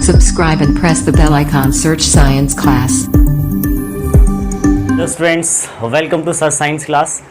subscribe and press the bell icon. Search Science Class. Hello students, welcome to sir science class.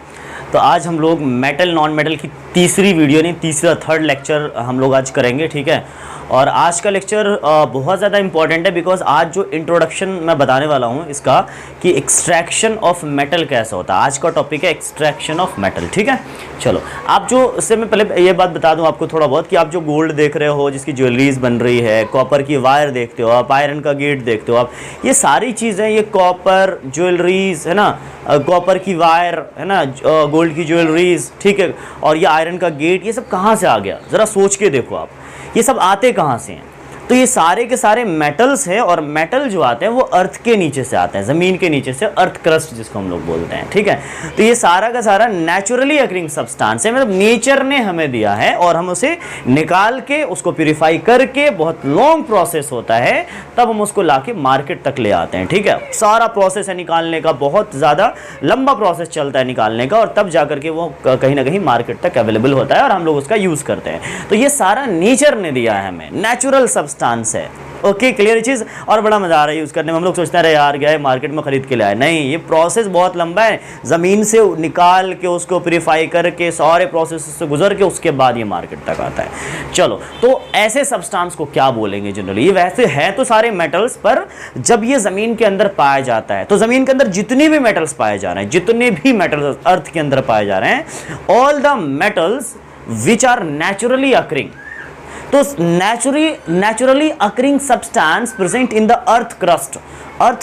तो आज हम लोग metal non metal की तीसरी video नहीं, तीसरा थर्ड लेक्चर हम लोग आज करेंगे, ठीक है। और आज का लेक्चर बहुत ज़्यादा इंपॉर्टेंट है बिकॉज आज जो इंट्रोडक्शन मैं बताने वाला हूँ इसका कि एक्सट्रैक्शन ऑफ मेटल कैसा होता है। आज का टॉपिक है एक्सट्रैक्शन ऑफ मेटल, ठीक है। चलो, आप जो इससे मैं पहले ये बात बता दूं आपको थोड़ा बहुत कि आप जो गोल्ड देख रहे हो, जिसकी ज्वेलरीज बन रही है, कॉपर की वायर देखते हो आप, आयरन का गेट देखते हो आप, ये सारी चीज़ें, ये कॉपर ज्वेलरीज है ना, कॉपर की वायर है ना, गोल्ड की ज्वेलरीज, ठीक है, और ये आयरन का गेट, ये सब कहाँ से आ गया? ज़रा सोच के देखो आप, ये सब आते कहाँ से हैं? तो ये सारे के सारे मेटल्स हैं, और मेटल जो आते हैं वो अर्थ के नीचे से आते हैं, ज़मीन के नीचे से, अर्थ क्रस्ट जिसको हम लोग बोलते हैं, ठीक है। तो ये सारा का सारा नेचुरली अकरिंग सब्सटेंस है, मतलब नेचर ने हमें दिया है, और हम उसे निकाल के उसको प्यूरिफाई करके, बहुत लॉन्ग प्रोसेस होता है, तब हम उसको लाके मार्केट तक ले आते हैं, ठीक है। सारा प्रोसेस है निकालने का, बहुत ज़्यादा लंबा प्रोसेस चलता है निकालने का, और तब जाकर के वो कहीं ना कहीं मार्केट तक अवेलेबल होता है और हम लोग उसका यूज़ करते हैं। तो ये सारा नेचर ने दिया है हमें, नेचुरल सब्सटेंस है। ओके, क्लियर चीज़। और बड़ा मज़ा आ रहा है यूज़ करने में। हम लोग सोचते हैं अरे यार गए मार्केट में ख़रीद के लाए, नहीं, ये प्रोसेस बहुत लंबा है। ज़मीन से निकाल के उसको प्यूरिफाई करके सारे प्रोसेस से गुजर के उसके बाद ये मार्केट तक आता है। चलो, तो ऐसे सब्सटेंस को क्या बोलेंगे जनरली? ये वैसे हैं तो सारे मेटल्स, पर जब ये ज़मीन के अंदर पाया जाता है, तो ज़मीन के अंदर जितने भी मेटल्स पाए जा रहे हैं, जितने भी मेटल्स अर्थ के अंदर पाए जा रहे हैं, all the metals which are naturally occurring, तो naturally occurring substance present in the earth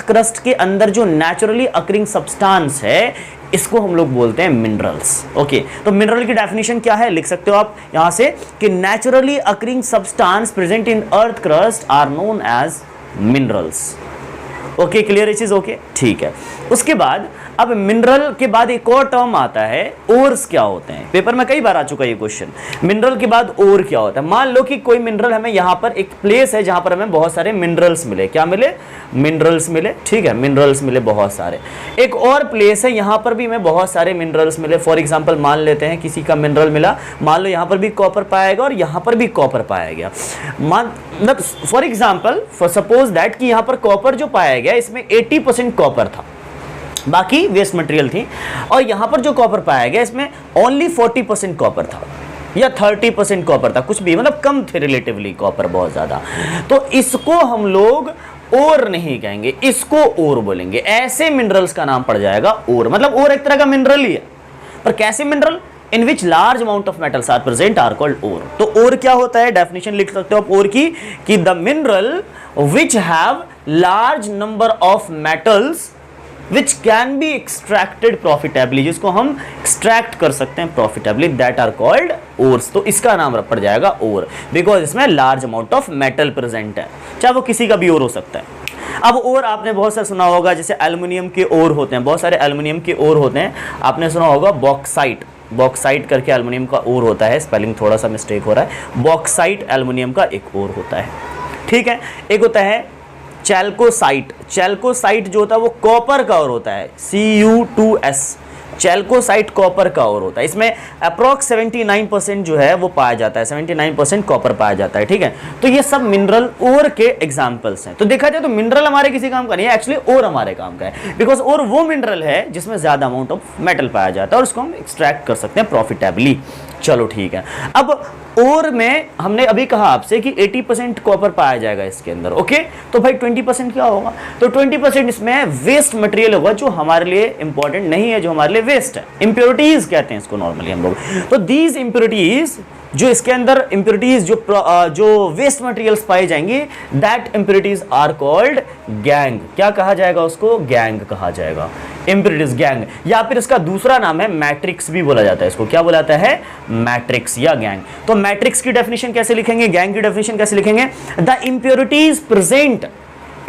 crust के अंदर जो नेचुरली अकरिंग सब्सटेंस है, इसको हम लोग बोलते हैं मिनरल्स। ओके, तो मिनरल की डेफिनेशन क्या है लिख सकते हो आप यहां से कि naturally occurring substance present in earth crust are known as minerals. Okay, clear चीज? ओके, ठीक है। उसके बाद अब मिनरल के बाद एक और टर्म आता है, ओर्स क्या होते हैं। पेपर में कई बार आ चुका है ये क्वेश्चन, मिनरल के बाद ओर क्या होता है। मान लो कि कोई मिनरल, हमें यहाँ पर एक प्लेस है जहाँ पर हमें बहुत सारे मिनरल्स मिले। क्या मिले? मिनरल्स मिले, ठीक है, मिनरल्स मिले बहुत सारे। एक और प्लेस है, यहाँ पर भी हमें बहुत सारे मिनरल्स मिले। फॉर एग्जाम्पल मान लेते हैं किसी का मिनरल मिला, मान लो यहाँ पर भी कॉपर पाया गया और यहाँ पर भी कॉपर पाया गया। मतलब फॉर एग्जाम्पल, सपोज दैट कि यहाँ पर कॉपर जो पाया गया इसमें 80% कॉपर था, बाकी वेस्ट मटेरियल थी, और यहां पर जो कॉपर पाया गया इसमें ओनली 40% कॉपर था या 30% कॉपर था, कुछ भी, मतलब कम थे रिलेटिवली कॉपर बहुत ज्यादा। तो इसको हम लोग ओर नहीं कहेंगे, इसको ओर बोलेंगे। ऐसे मिनरल्स का नाम पड़ जाएगा ओर। मतलब ओर एक तरह का मिनरल ही है, पर कैसे mineral? In which large amount of metals are present are called ore. तो ओर क्या होता है? डेफिनेशन लिख सकते हो आप ओर की कि the mineral which have large number of metals which can be extracted profitably, जिसको हम एक्सट्रैक्ट कर सकते हैं profitably, that are called ores। तो इसका नाम पड़ जाएगा ओर, बिकॉज इसमें large amount of metal present है, चाहे वो किसी का भी ओर हो सकता है। अब ओर आपने बहुत सारा सुना होगा, जैसे एल्युमिनियम के ओर होते हैं, बहुत सारे एल्युमिनियम के ओर होते हैं। आपने सुना होगा बॉक्साइट करके एल्युमिनियम का ओर होता है, स्पेलिंग थोड़ा सा मिस्टेक हो रहा है। बॉक्साइट एल्युमिनियम का एक ओर होता है, ठीक है। एक होता है चैल्कोसाइट जो होता है वो कॉपर का ओर होता है, Cu2S। चैल्कोसाइट कॉपर का ओर होता है, इसमें अप्रॉक्स 79% जो है वो पाया जाता है, 79% कॉपर पाया जाता है, ठीक है। तो ये सब मिनरल ओर के एग्जांपल्स हैं। तो देखा जाए तो मिनरल हमारे किसी काम का नहीं है, एक्चुअली ओर हमारे काम का है, बिकॉज ओर वो मिनरल है जिसमें ज्यादा अमाउंट ऑफ मेटल पाया जाता है, और उसको हम एक्सट्रैक्ट कर सकते हैं प्रॉफिटेबली। चलो, ठीक है। अब ओर में हमने अभी कहा आपसे कि 80% कॉपर पाया जाएगा इसके अंदर, ओके। तो भाई 20% क्या होगा? तो 20% इसमें वेस्ट मटेरियल होगा जो हमारे लिए इंपॉर्टेंट नहीं है, जो हमारे लिए वेस्ट है। इंप्योरिटीज कहते हैं इसको नॉर्मली हम लोग। तो दीज इंप्योरिटीज, जो इसके अंदर इंप्योरिटीज जो वेस्ट मटेरियल्स पाए जाएंगे, that impurities are called gangue. क्या कहा जाएगा उसको? गैंग कहा जाएगा, इंप्योरिटीज गैंग। या फिर इसका दूसरा नाम है मैट्रिक्स भी बोला जाता है इसको। क्या बोला जाता है? मैट्रिक्स या गैंग। तो मैट्रिक्स की डेफिनेशन कैसे लिखेंगे, गैंग की डेफिनेशन कैसे लिखेंगे? The impurities present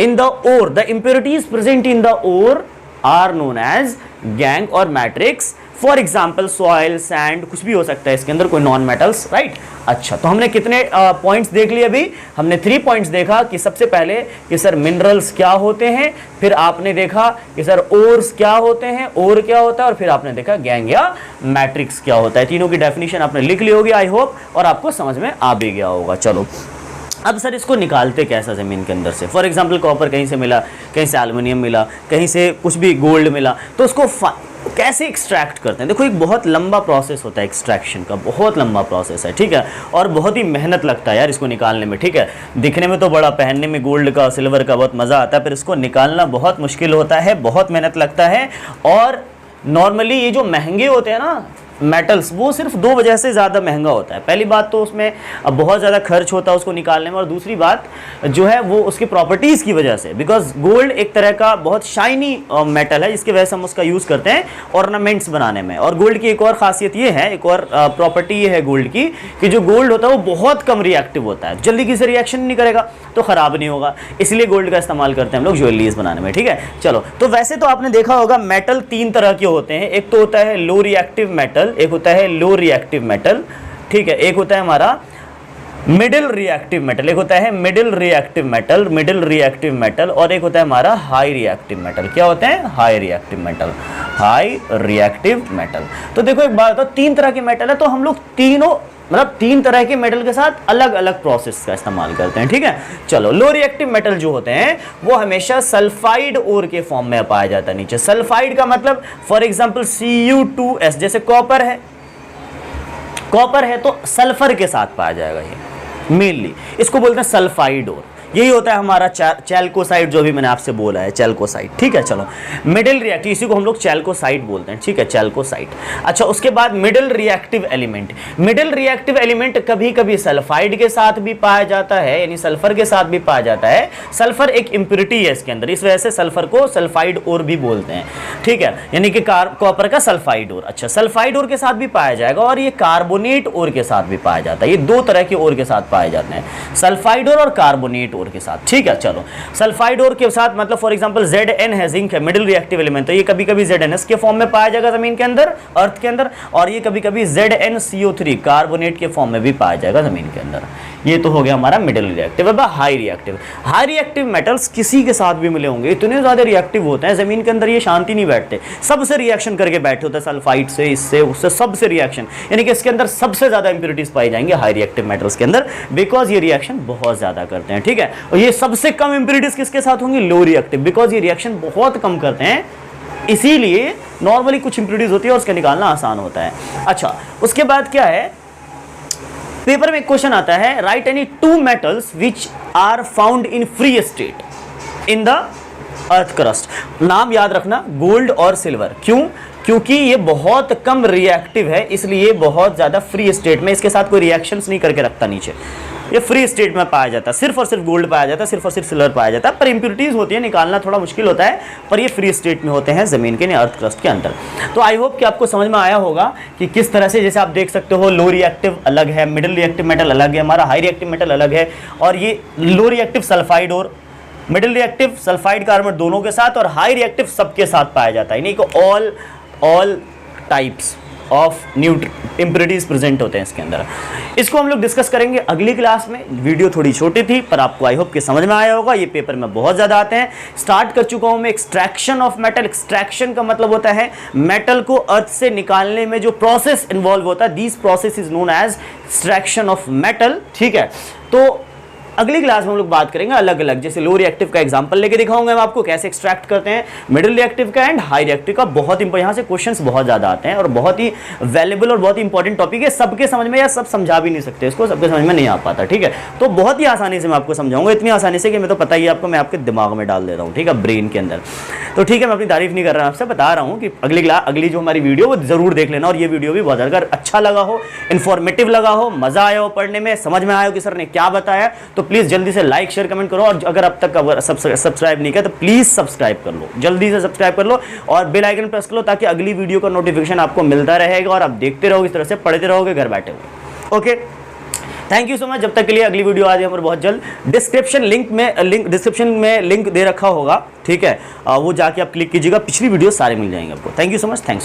in the ore, the impurities present in the ore are known as gangue और matrix. For example soil, sand, कुछ भी हो सकता है इसके अंदर, कोई नॉन मेटल्स, राइट। अच्छा, तो हमने कितने पॉइंट्स देख लिए अभी? हमने 3 पॉइंट्स देखा कि सबसे पहले कि सर मिनरल्स क्या होते हैं, फिर आपने देखा कि सर ओर्स क्या होते हैं, ओर क्या होता है, और फिर आपने देखा गैंग या मैट्रिक्स क्या होता है। तीनों की डेफिनेशन आपने लिख ली होगी आई होप, और आपको समझ में आ भी गया होगा। चलो, अब सर इसको निकालते कैसा ज़मीन के अंदर से? फॉर एग्जांपल कॉपर कहीं से मिला, कहीं से एल्युमिनियम मिला, कहीं से कुछ भी गोल्ड मिला, तो उसको कैसे एक्सट्रैक्ट करते हैं? देखो एक बहुत लंबा प्रोसेस होता है एक्सट्रैक्शन का, बहुत लंबा प्रोसेस है, ठीक है, और बहुत ही मेहनत लगता है यार इसको निकालने में, ठीक है। दिखने में तो बड़ा, पहनने में गोल्ड का सिल्वर का बहुत मज़ा आता है, पर इसको निकालना बहुत मुश्किल होता है, बहुत मेहनत लगता है। और नॉर्मली ये जो महंगे होते हैं ना मेटल्स, वो सिर्फ दो वजह से ज़्यादा महंगा होता है। पहली बात तो उसमें बहुत ज़्यादा खर्च होता है उसको निकालने में, और दूसरी बात जो है वो उसकी प्रॉपर्टीज़ की वजह से, बिकॉज गोल्ड एक तरह का बहुत शाइनी मेटल है, जिसकी वजह से हम उसका यूज़ करते हैं ऑर्नामेंट्स बनाने में। और गोल्ड की एक और ख़ासियत ये है, एक और प्रॉपर्टी ये है गोल्ड की, कि जो गोल्ड होता है वो बहुत कम रिएक्टिव होता है, जल्दी किसी रिएक्शन नहीं करेगा तो ख़राब नहीं होगा, इसलिए गोल्ड का इस्तेमाल करते हैं हम लोग ज्वेलरीज बनाने में, ठीक है। चलो, तो वैसे तो आपने देखा होगा मेटल तीन तरह के होते हैं, एक तो होता है लो रिएक्टिव मेटल, एक होता है लो रिएक्टिव मेटल, ठीक है, एक होता है हमारा मिडिल रिएक्टिव मेटल, एक होता है मिडिल रिएक्टिव मेटल, और एक होता है हमारा हाई रिएक्टिव मेटल। क्या होते हैं? High reactive metal, high reactive metal. तो देखो एक बात बताओ, तीन तरह के मेटल है, तो हम लोग तीनों मतलब तीन तरह के मेटल के साथ अलग अलग प्रोसेस का इस्तेमाल करते हैं, ठीक है। चलो, लो रिएक्टिव मेटल जो होते हैं वो हमेशा सल्फाइड ओर के फॉर्म में पाया जाता है नीचे। सल्फाइड का मतलब फॉर एग्जांपल Cu2S, जैसे कॉपर है तो सल्फर के साथ पाया जाएगा, ये मेनली इसको बोलते हैं सल्फाइड ओर। यही होता है हमारा चैल्कोसाइड, जो भी मैंने आपसे बोला है चैल्कोसाइड, ठीक है। चलो, मिडिल रिएक्टिव, इसी को हम लोग चैल्कोसाइड बोलते हैं, ठीक है, चैल्कोसाइड। अच्छा, उसके बाद मिडिल रिएक्टिव एलिमेंट कभी कभी सल्फाइड के साथ भी पाया जाता है, यानी सल्फर के साथ भी पाया जाता है। सल्फर एक इंप्योरिटी है इसके अंदर, इस वजह से सल्फर को सल्फाइड ओर भी बोलते हैं, ठीक है, यानी कि कॉपर का सल्फाइड ओर। अच्छा, सल्फाइड ओर के साथ भी पाया जाएगा, और ये कार्बोनेट ओर के साथ भी पाया जाता है। ये दो तरह के ओर के साथ पाए जाते हैं, सल्फाइड ओर और कार्बोनेट ओर के साथ, ठीक है। चलो, सल्फाइड ओर के साथ मतलब फॉर एग्जांपल Zn है, जिंक है, मिडिल रिएक्टिव एलिमेंट, तो ये कभी कभी ZnS के फॉर्म में पाया जाएगा जमीन के अंदर, अर्थ के अंदर, और ये कभी कभी ZnCO3 कार्बोनेट के फॉर्म में भी पाया जाएगा जमीन के अंदर। ये तो हो गया हमारा मिडिल रिएक्टिव। अब हाई रिएक्टिव मेटल्स किसी के साथ भी मिले होंगे, इतने ज्यादा रिएक्टिव होते हैं जमीन के अंदर, ये शांति नहीं बैठते, सबसे रिएक्शन करके बैठे होते हैं, सल्फाइड से, इससे उससे, सबसे रिएक्शन, यानी कि इसके अंदर सबसे ज्यादा इंप्योरिटीज पाई जाएंगे हाई रिएक्टिव मेटल्स के अंदर, बिकॉज ये रिएक्शन बहुत ज्यादा करते हैं, ठीक है। और ये सबसे कम इंप्योरिटीज किसके साथ होंगी? लो रिएक्टिव, बिकॉज ये रिएक्शन बहुत कम करते हैं, इसीलिए नॉर्मली कुछ इंप्योरिटीज होती है और उसका निकालना आसान होता है। अच्छा, उसके बाद क्या है, पेपर में एक क्वेश्चन आता है, write any two metals which are found in free state in the earth crust. नाम याद रखना, गोल्ड और सिल्वर। क्यों? क्योंकि ये बहुत कम रिएक्टिव है, इसलिए बहुत ज्यादा फ्री स्टेट में, इसके साथ कोई रिएक्शंस नहीं करके रखता नीचे, ये फ्री स्टेट में पाया जाता है, सिर्फ और सिर्फ गोल्ड पाया जाता है, सिर्फ और सिर्फ सिल्वर पाया जाता है, पर इंप्योरिटीज होती है, निकालना थोड़ा मुश्किल होता है, पर ये फ्री स्टेट में होते हैं जमीन के अर्थ क्रस्ट के अंदर। तो आई होप कि आपको समझ में आया होगा कि किस तरह से, जैसे आप देख सकते हो, लो रिएक्टिव अलग है, मिडिल रिएक्टिव मेटल अलग है, हमारा हाई रिएक्टिव मेटल अलग है, और ये लो रिएक्टिव सल्फाइड और मिडिल रिएक्टिव सल्फाइड कार्बन दोनों के साथ, और हाई रिएक्टिव सबके साथ पाया जाता है, यानी कि all types of impurities present होते हैं इसके अंदर। इसको हम लोग डिस्कस करेंगे अगली क्लास में। वीडियो थोड़ी छोटी थी, पर आपको आई होप कि समझ में आया होगा। ये पेपर में बहुत ज़्यादा आते हैं। स्टार्ट कर चुका हूँ मैं एक्सट्रैक्शन ऑफ मेटल। एक्सट्रैक्शन का मतलब होता है मेटल को अर्थ से निकालने में जो प्रोसेस इन्वॉल्व होता है, this process is known as extraction of metal, ठीक है। तो अगली क्लास में हम लोग बात करेंगे अलग अलग, जैसे लो रिएक्टिव का एग्जांपल लेके दिखाऊंगा मैं आपको कैसे एक्सट्रैक्ट करते हैं, मिडिल रिएक्टिव का एंड हाई रिएक्टिव का। बहुत यहाँ से क्वेश्चंस बहुत ज़्यादा आते हैं और बहुत ही वैल्यूबल और बहुत ही इंपॉर्टेंट टॉपिक है। सबके समझ में या सब समझा भी नहीं सकते इसको, सबके समझ में नहीं आ पाता, ठीक है। तो बहुत ही आसानी से मैं आपको समझाऊंगा, इतनी आसानी से कि मैं तो पता ही आपको, मैं आपके दिमाग में डाल दे रहा हूँ, ठीक है, ब्रेन के अंदर। तो ठीक है, मैं अपनी तारीफ नहीं कर रहा हूँ, आपसे बता रहा हूँ कि अगली जो हमारी वीडियो वो जरूर देख लेना। और ये वीडियो भी बहुत अगर अच्छा लगा हो, इन्फॉर्मेटिव लगा हो, मजा आया हो पढ़ने में, समझ में आया हो कि सर ने क्या बताया, तो प्लीज़ जल्दी से लाइक शेयर कमेंट करो। और अगर अब तक सब्सक्राइब नहीं किया तो प्लीज़ सब्सक्राइब कर लो, जल्दी से सब्सक्राइब कर लो और बेल आइकन प्रेस कर लो, ताकि अगली वीडियो का नोटिफिकेशन आपको मिलता रहेगा और आप देखते रहोगे, इस तरह से पढ़ते रहोगे घर बैठे हुए। Okay, thank you so much. जब तक के लिए अगली वीडियो आ जाए हमारे बहुत जल्द। डिस्क्रिप्शन में लिंक दे रखा होगा, ठीक है, वो जाके आप क्लिक कीजिएगा, पिछली वीडियो सारे मिल जाएंगे आपको। Thank you so much, thanks a lot.